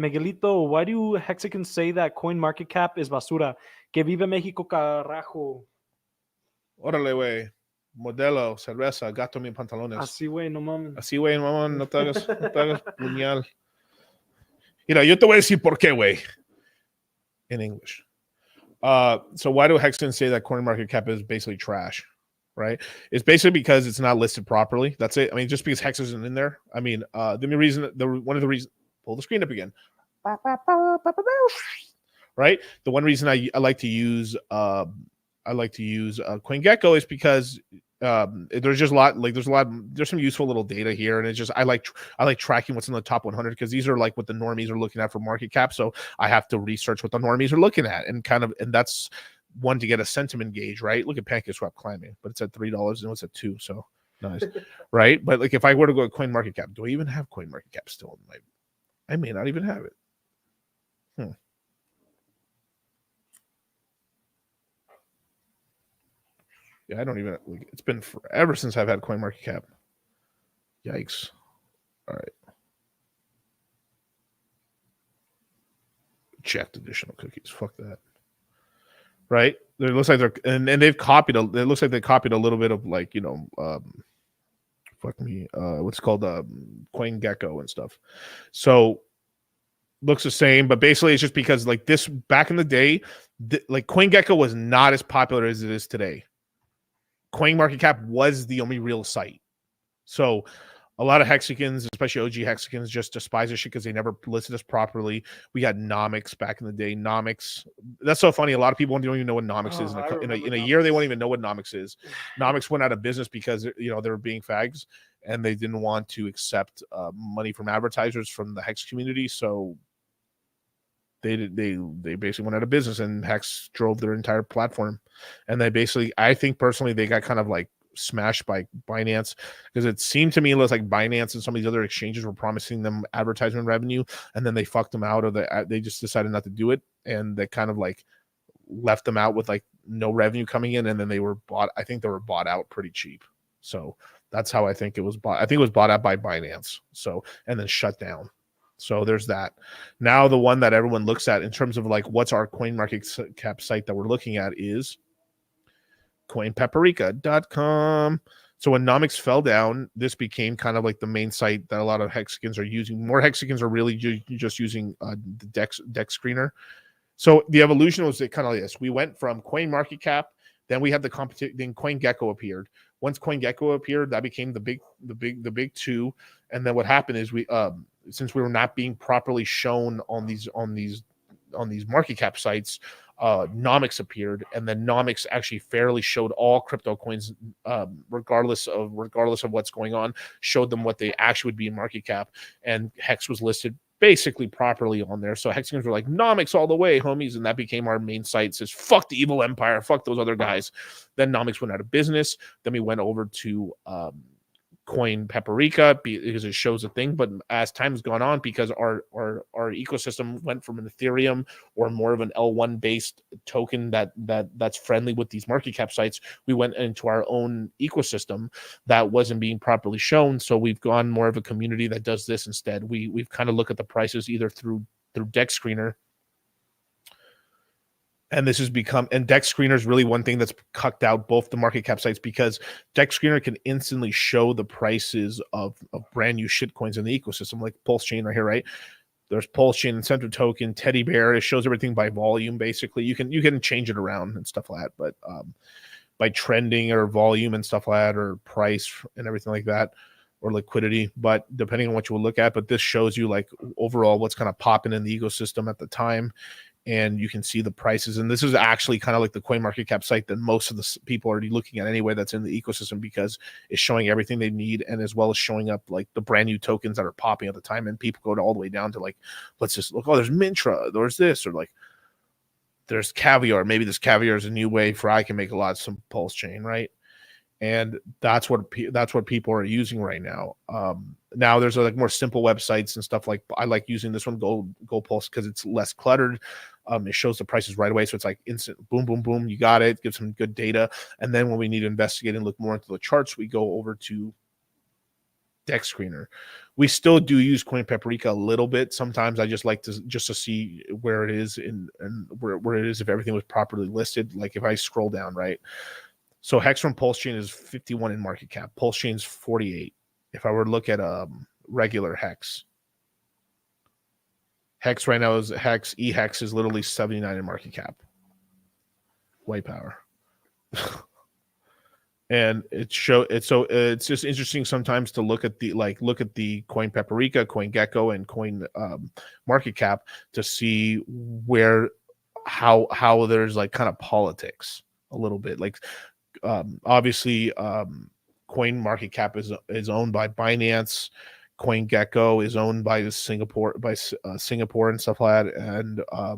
Miguelito, why do Hexicans say that CoinMarketCap is basura? Que vive México, carajo. Órale, güey. Modelo, cerveza, gato mis pantalones. Así, güey, no mames. Así, güey, mamón, no te hagas puñal. Mira, yo te voy a decir por qué, güey. In English. So why do Hexicans say that CoinMarketCap is basically trash? Right? It's basically because it's not listed properly. That's it. I mean, just because Hex isn't in there. I mean, one of the reasons, pull the screen up again. Right? The one reason I like to use CoinGecko is because there's just a lot, like there's some useful little data here, and it's just I like tracking what's in the top 100 because these are like what the normies are looking at for market cap. So I have to research what the normies are looking at, and that's one to get a sentiment gauge, right? Look at PancakeSwap climbing, but it's at $3 and it's at $2, so nice, right? But like if I were to go to CoinMarketCap, do I even have CoinMarketCap still in my? I may not even have it. Yeah, I don't even. Like, it's been forever since I've had CoinMarketCap. Yikes! All right, checked additional cookies. Fuck that. Right? It looks like they're and they've copied. It looks like they copied a little bit of like what's called CoinGecko and stuff. So looks the same, but basically it's just because like this back in the day, like CoinGecko was not as popular as it is today. CoinMarketCap was the only real site. So a lot of Hexicans, especially OG Hexicans, just despise this shit because they never listed us properly. We got Nomics back in the day. Nomics, that's so funny. A lot of people don't even know what Nomics is. In a year, they won't even know what Nomics is. Nomics went out of business because they were being fags and they didn't want to accept money from advertisers from the Hex community. So they basically went out of business, and Hex drove their entire platform. And they basically, I think personally, they got kind of like smashed by Binance because it seemed to me it was like Binance and some of these other exchanges were promising them advertisement revenue, and then they fucked them out of they just decided not to do it, and they kind of like left them out with like no revenue coming in, and then they were bought. I think they were bought out pretty cheap. So that's how I think it was bought. I think it was bought out by Binance. So and then shut down. So there's that. Now the one that everyone looks at in terms of like what's our CoinMarketCap site that we're looking at is coinpaprika.com. So when Nomics fell down, this became kind of like the main site that a lot of Hexicans are using. More Hexicans are really just using the deck screener. So the evolution was kind of like this. We went from CoinMarketCap, then we had the competition, then CoinGecko appeared. Once CoinGecko appeared, that became the big two. And then what happened is we since we were not being properly shown on these market cap sites, Nomics appeared, and then Nomics actually fairly showed all crypto coins, regardless of what's going on, showed them what they actually would be in market cap, and Hex was listed basically properly on there. So Hexicans were like, Nomics all the way, homies, and that became our main site. It says, fuck the evil empire, fuck those other guys. Then Nomics went out of business. Then we went over to Coin Paprika because it shows a thing, but as time has gone on, because our ecosystem went from an Ethereum or more of an L1 based token that's friendly with these market cap sites, we went into our own ecosystem that wasn't being properly shown. So we've gone more of a community that does this instead. We've kind of look at the prices either through Deck Screener. And this has become, and Deck Screener is really one thing that's cucked out both the market cap sites, because Deck Screener can instantly show the prices of brand new shit coins in the ecosystem, like Pulse Chain right here, right? There's Pulse Chain, Incentive Token, Teddy Bear. It shows everything by volume, basically. You can change it around and stuff like that, but by trending or volume and stuff like that, or price and everything like that, or liquidity, but depending on what you will look at. But this shows you like overall what's kind of popping in the ecosystem at the time. And you can see the prices. And this is actually kind of like the CoinMarketCap site that most of the people are already looking at anyway, that's in the ecosystem, because it's showing everything they need, and as well as showing up like the brand new tokens that are popping at the time. And people go all the way down to like, let's just look, oh, there's Mintra, there's this, or like there's Caviar. Maybe this Caviar is a new way for I can make a lot of some Pulse Chain, right? And that's what people are using right now. Now there's like more simple websites and stuff. Like I like using this one, Gold Pulse, because it's less cluttered. It shows the prices right away, so it's like instant, boom, boom, boom. You got it. Gives some good data. And then when we need to investigate and look more into the charts, we go over to Dex Screener. We still do use Coin Paprika a little bit. Sometimes I just like to see where it is and where it is if everything was properly listed. Like if I scroll down, right? So Hex from Pulse Chain is 51 in market cap. Pulse Chain's 48. If I were to look at regular Hex. Hex right now is Hex. eHex is literally 79 in market cap. White power. And it's just interesting sometimes to look at the Coin Paprika, Coin Gecko, and Coin Market Cap to see how there's like kind of politics a little bit. Like obviously Coin Market Cap is owned by Binance. Coin Gecko is owned by Singapore and stuff like that. And I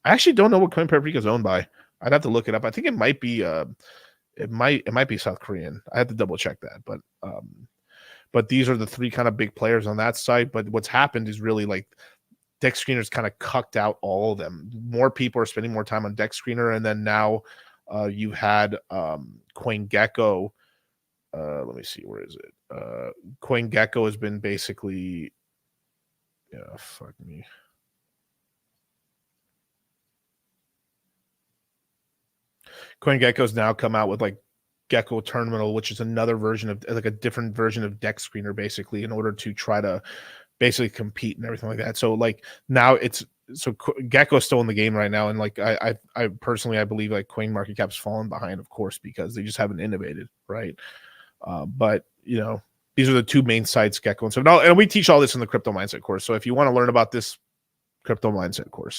actually don't know what Coin Paprika is owned by. I'd have to look it up. I think it might be it might be South Korean. I have to double check that. But these are the three kind of big players on that side. But what's happened is really like Dex Screener's kind of cucked out all of them. More people are spending more time on Dex Screener, and then now you had CoinGecko. Let me see, where is it? CoinGecko has been basically, yeah, fuck me. CoinGecko's now come out with like Gecko Terminal, which is another version of like a different version of Dex Screener, basically, in order to try to basically compete and everything like that. So like now Gecko's still in the game right now, and like I personally I believe like CoinMarketCap's fallen behind, of course, because they just haven't innovated, right? But you know, these are the two main sites, Gecko and so. And we teach all this in the Crypto Mindset course. So if you want to learn about this Crypto Mindset course,